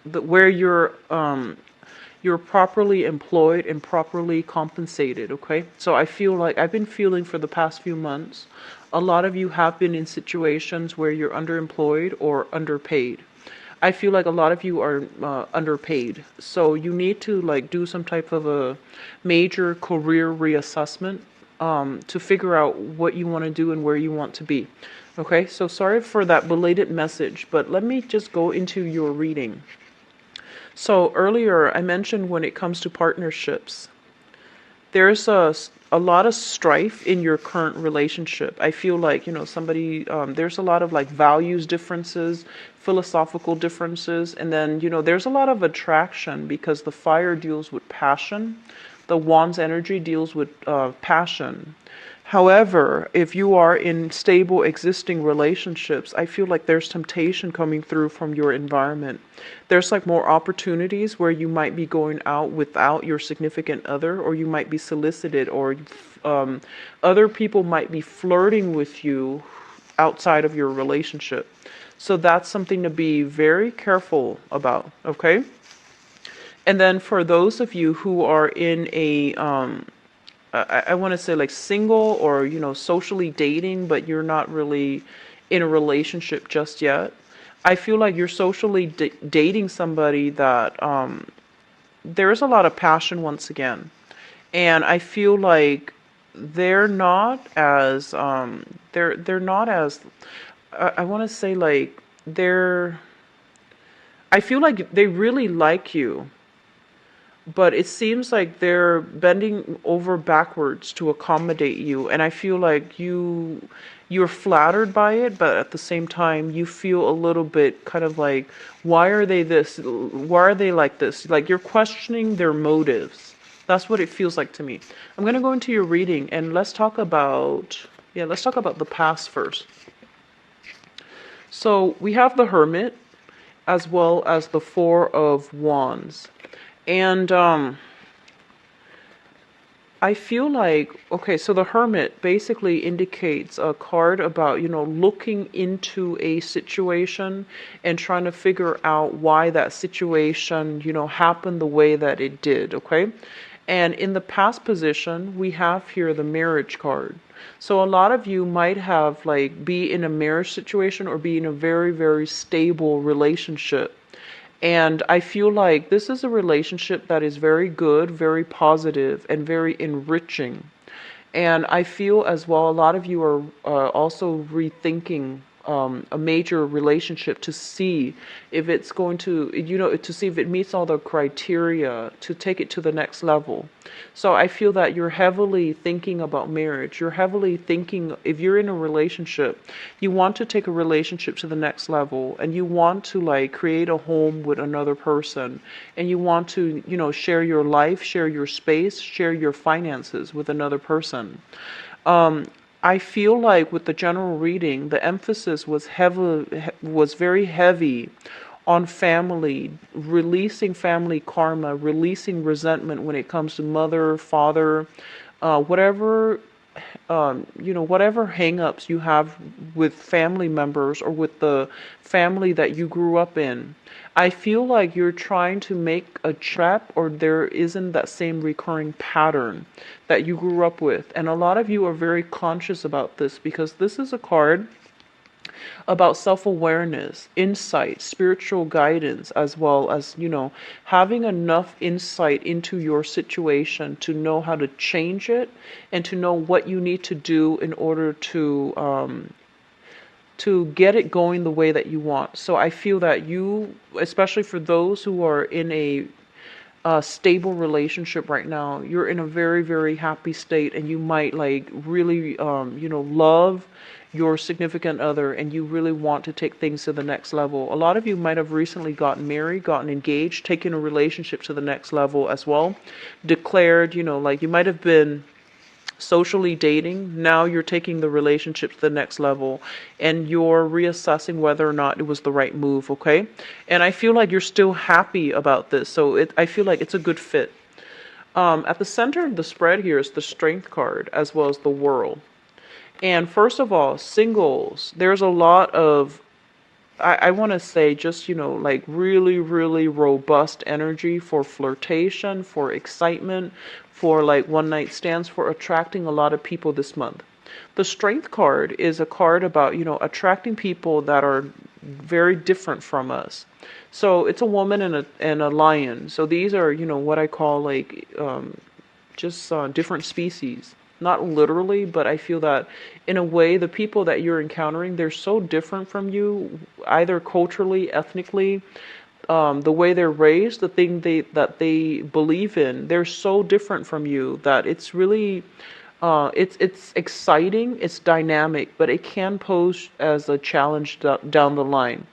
where you're properly employed and properly compensated, okay? So I feel like I've been feeling for the past few months, a lot of you have been in situations where you're underemployed or underpaid. I feel like a lot of you are underpaid. So you need to like do some type of a major career reassessment to figure out what you want to do and where you want to be. Okay, so sorry for that belated message, but let me just go into your reading. So earlier I mentioned when it comes to partnerships, there's a lot of strife in your current relationship. I feel like, somebody, there's a lot of like values differences, philosophical differences, and then, there's a lot of attraction because the fire deals with passion. The wand's energy deals with passion. However, if you are in stable existing relationships, I feel like there's temptation coming through from your environment. There's like more opportunities where you might be going out without your significant other, or you might be solicited, or other people might be flirting with you outside of your relationship. So that's something to be very careful about, okay? And then for those of you who are in a I want to say like single, or socially dating, but you're not really in a relationship just yet. I feel like you're socially dating somebody that there's a lot of passion once again. And I feel like they're not as they're not as I want to say like they're I feel like they really like you, but it seems like they're bending over backwards to accommodate you, and I feel like you're flattered by it, but at the same time you feel a little bit kind of like, why are they this, why are they like this, like you're questioning their motives. That's what it feels like to me. I'm going to go into your reading and let's talk about, yeah, let's talk about the past first. So we have the Hermit as well as the Four of Wands. And I feel like, okay, so the Hermit basically indicates a card about, looking into a situation and trying to figure out why that situation, happened the way that it did, okay? And in the past position, we have here the Marriage card. So a lot of you might have like be in a marriage situation or be in a very, very stable relationship. And I feel like this is a relationship that is very good, very positive, and very enriching. And I feel as well, a lot of you are also rethinking a major relationship to see if it's going to, to see if it meets all the criteria to take it to the next level. So I feel that you're heavily thinking about marriage. You're heavily thinking, if you're in a relationship, you want to take a relationship to the next level and you want to like create a home with another person and you want to, share your life, share your space, share your finances with another person. I feel like with the general reading, the emphasis was very heavy on family, releasing family karma, releasing resentment when it comes to mother, father, whatever whatever hangups you have with family members or with the family that you grew up in. I feel like you're trying to make a trap or there isn't that same recurring pattern that you grew up with. And a lot of you are very conscious about this because this is a card about self-awareness, insight, spiritual guidance, as well as, having enough insight into your situation to know how to change it and to know what you need to do in order to get it going the way that you want. So I feel that you, especially for those who are in a stable relationship right now, you're in a very, very happy state and you might like really, love your significant other and you really want to take things to the next level. A lot of you might have recently gotten married, gotten engaged, taken a relationship to the next level as well, declared, like you might have been socially dating. Now you're taking the relationship to the next level and you're reassessing whether or not it was the right move, okay? And I feel like you're still happy about this. So I feel like it's a good fit. At the center of the spread here is the Strength card as well as the World. And first of all, singles, there's a lot of, I want to say just, like really, really robust energy for flirtation, for excitement, for like one night stands, for attracting a lot of people this month. The Strength card is a card about, attracting people that are very different from us. So it's a woman and a lion. So these are, what I call like just different species. Not literally, but I feel that in a way, the people that you're encountering, they're so different from you, either culturally, ethnically, the way they're raised, the thing that they believe in, they're so different from you that it's really, it's exciting, it's dynamic, but it can pose as a challenge down the line.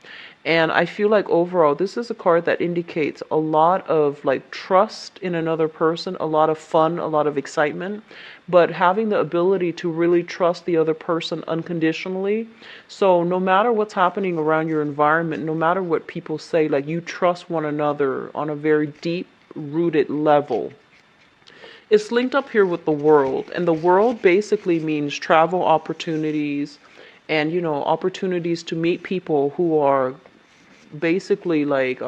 And I feel like overall, this is a card that indicates a lot of like trust in another person, a lot of fun, a lot of excitement, but having the ability to really trust the other person unconditionally. So no matter what's happening around your environment, no matter what people say, like you trust one another on a very deep rooted level. It's linked up here with the World, and the World basically means travel opportunities and, opportunities to meet people who are basically like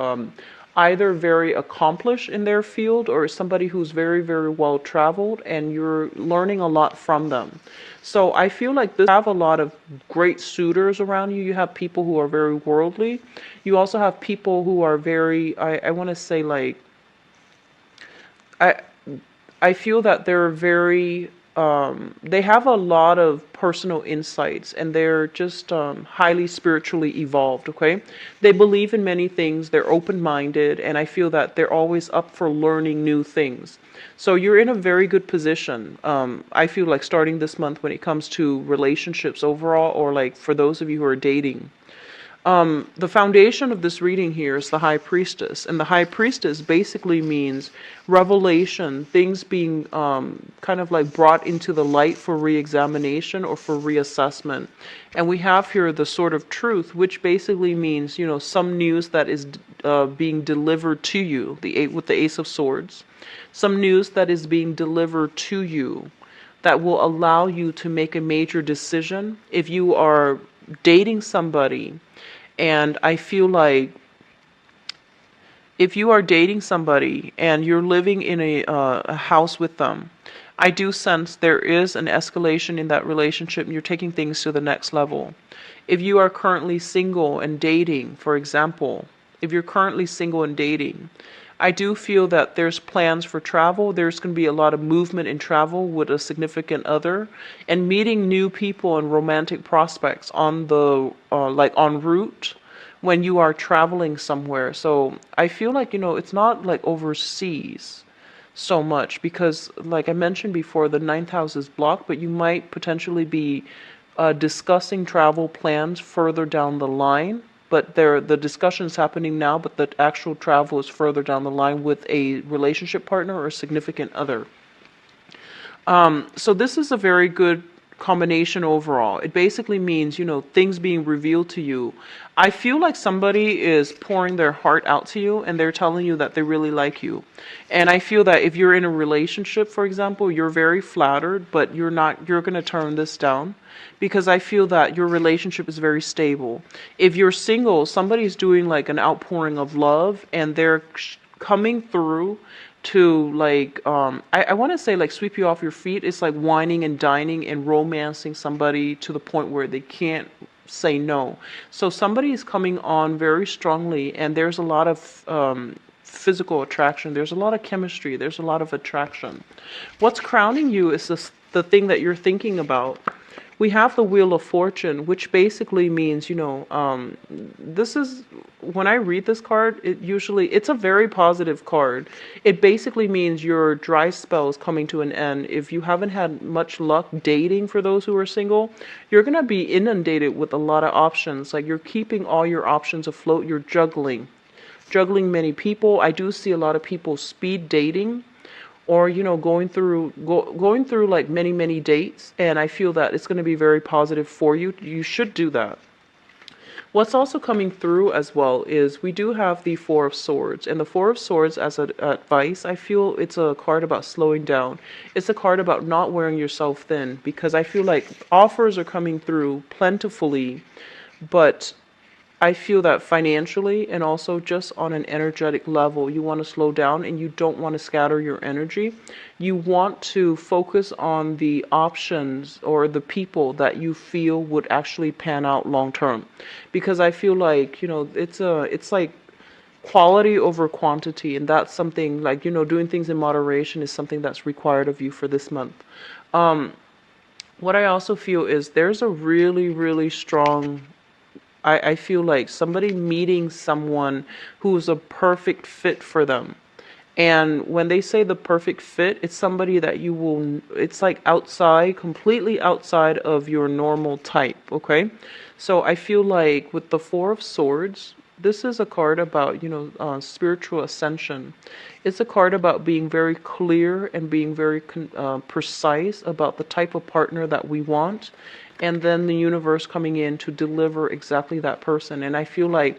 either very accomplished in their field or somebody who's very, very well traveled, and you're learning a lot from them. So I feel like this, you have a lot of great suitors around you. You have people who are very worldly. You also have people who are very, I want to say like, I I feel that they're very, they have a lot of personal insights, and they're just highly spiritually evolved, okay? They believe in many things, they're open-minded, and I feel that they're always up for learning new things. So you're in a very good position. I feel like starting this month when it comes to relationships overall, or like for those of you who are dating. The foundation of this reading here is the High Priestess, and the High Priestess basically means revelation, things being kind of like brought into the light for re-examination or for reassessment. And we have here the Sword of Truth, which basically means, you know, some news that is being delivered to you, with the Ace of Swords, some news that is being delivered to you that will allow you to make a major decision. If you are dating somebody, and I feel like if you are dating somebody and you're living in a house with them, I do sense there is an escalation in that relationship and you're taking things to the next level. If you are currently single and dating, for example, if you're currently single and dating, I do feel that there's plans for travel. There's going to be a lot of movement in travel with a significant other, and meeting new people and romantic prospects on the like en route when you are traveling somewhere. So I feel like, you know, it's not like overseas so much because, like I mentioned before, the ninth house is blocked, but you might potentially be discussing travel plans further down the line. But the discussion is happening now, but the actual travel is further down the line with a relationship partner or a significant other. So this is a very good combination overall. It basically means, you know, things being revealed to you. I feel like somebody is pouring their heart out to you and they're telling you that they really like you. And I feel that if you're in a relationship, for example, you're very flattered, but you're going to turn this down because I feel that your relationship is very stable. If you're single, somebody's doing like an outpouring of love and they're coming through to like I want to say like sweep you off your feet. It's like whining and dining and romancing somebody to the point where they can't say no. So somebody is coming on very strongly, and there's a lot of physical attraction, there's a lot of chemistry, there's a lot of attraction. What's crowning you is the thing that you're thinking about. We have the Wheel of Fortune, which basically means, you know, this is, when I read this card, it's a very positive card. It basically means your dry spell is coming to an end. If you haven't had much luck dating, for those who are single, you're going to be inundated with a lot of options. Like, you're keeping all your options afloat. You're juggling many people. I do see a lot of people speed dating, or, you know, going through like many dates, and I feel that it's going to be very positive for you. You should do that. What's also coming through as well is we do have the Four of Swords, and the Four of Swords as advice, I feel it's a card about slowing down. It's a card about not wearing yourself thin, because I feel like offers are coming through plentifully, but I feel that financially and also just on an energetic level, you want to slow down and you don't want to scatter your energy. You want to focus on the options or the people that you feel would actually pan out long term. Because I feel like, you know, it's like quality over quantity, and that's something like, you know, doing things in moderation is something that's required of you for this month. What I also feel is there's a really strong, I feel like somebody meeting someone who's a perfect fit for them. And when they say the perfect fit, it's somebody that it's like outside, completely outside of your normal type, okay? So I feel like with the Four of Swords, this is a card about, you know, spiritual ascension. It's a card about being very clear and being very precise about the type of partner that we want, and then the universe coming in to deliver exactly that person. And I feel like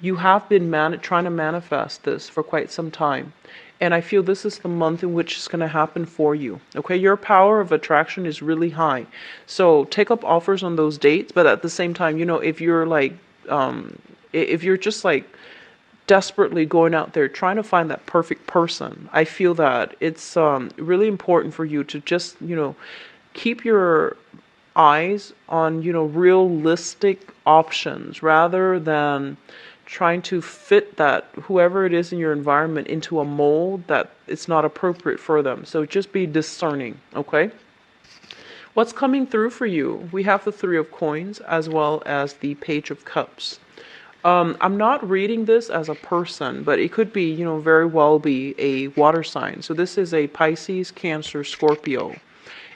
you have been trying to manifest this for quite some time. And I feel this is the month in which it's going to happen for you. Okay, your power of attraction is really high. So take up offers on those dates, but at the same time, you know, if you're like, if you're just like desperately going out there trying to find that perfect person. I feel that it's really important for you to just, keep your eyes on, realistic options rather than trying to fit that whoever it is in your environment into a mold that it's not appropriate for them. So just be discerning, okay? What's coming through for you? We have the Three of Coins as well as the Page of Cups. I'm not reading this as a person, but it could be, very well be a water sign. So this is a Pisces, Cancer, Scorpio.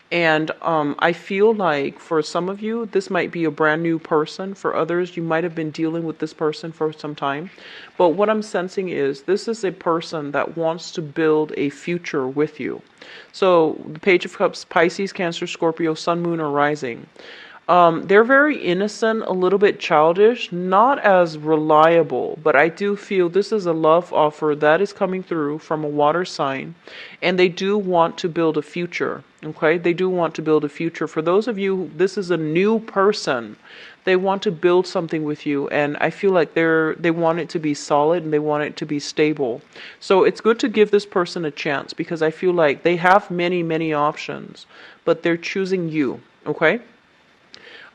And I feel like for some of you, this might be a brand new person. For others, you might have been dealing with this person for some time. But what I'm sensing is this is a person that wants to build a future with you. So the Page of Cups, Pisces, Cancer, Scorpio, Sun, Moon, or Rising. They're very innocent, a little bit childish, not as reliable, but I do feel this is a love offer that is coming through from a water sign, and they do want to build a future, okay? They do want to build a future. For those of you, this is a new person. They want to build something with you, and I feel like they want it to be solid and they want it to be stable. So it's good to give this person a chance because I feel like they have many, many options, but they're choosing you, okay?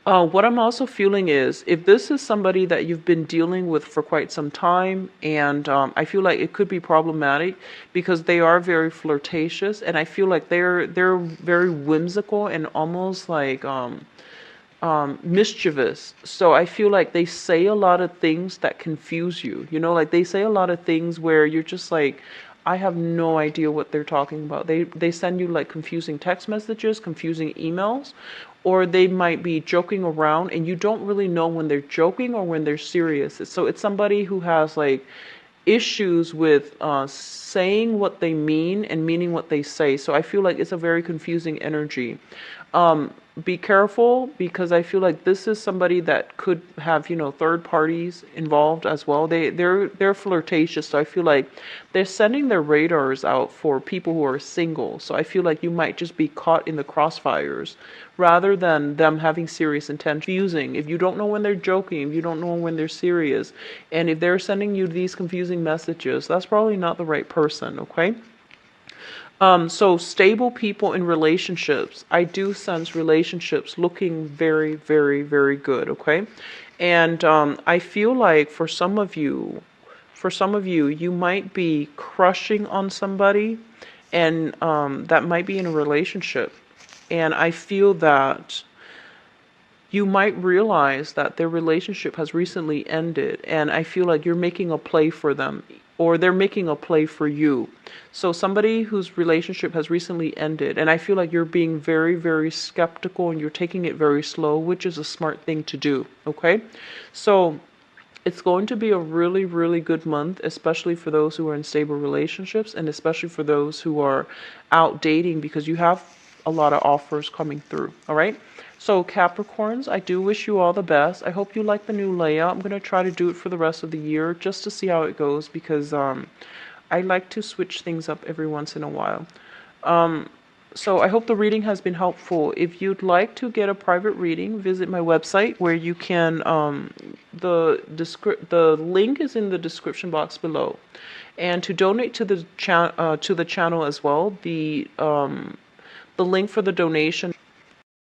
What I'm also feeling is if this is somebody that you've been dealing with for quite some time, and I feel like it could be problematic because they are very flirtatious, and I feel like they're very whimsical and almost like mischievous. So I feel like they say a lot of things that confuse you. Like they say a lot of things where you're just like, I have no idea what they're talking about. They send you like confusing text messages, confusing emails, or they might be joking around and you don't really know when they're joking or when they're serious. So it's somebody who has like issues with saying what they mean and meaning what they say. So I feel like it's a very confusing energy. Be careful because I feel like this is somebody that could have, third parties involved as well. They're flirtatious, so I feel like they're sending their radars out for people who are single. So I feel like you might just be caught in the crossfires rather than them having serious intention. Confusing. If you don't know when they're joking, if you don't know when they're serious, and if they're sending you these confusing messages, that's probably not the right person, okay? So stable people in relationships. I do sense relationships looking very, very, very good, okay? And I feel like for some of you, you might be crushing on somebody, and that might be in a relationship. And I feel that you might realize that their relationship has recently ended, and I feel like you're making a play for them, or they're making a play for you. So somebody whose relationship has recently ended, and I feel like you're being very, very skeptical and you're taking it very slow, which is a smart thing to do, okay? So it's going to be a really, really good month, especially for those who are in stable relationships and especially for those who are out dating because you have a lot of offers coming through, all right? So Capricorns, I do wish you all the best. I hope you like the new layout. I'm going to try to do it for the rest of the year just to see how it goes because I like to switch things up every once in a while. So I hope the reading has been helpful. If you'd like to get a private reading, visit my website where you can, the link is in the description box below. And to donate to the channel as well, the link for the donation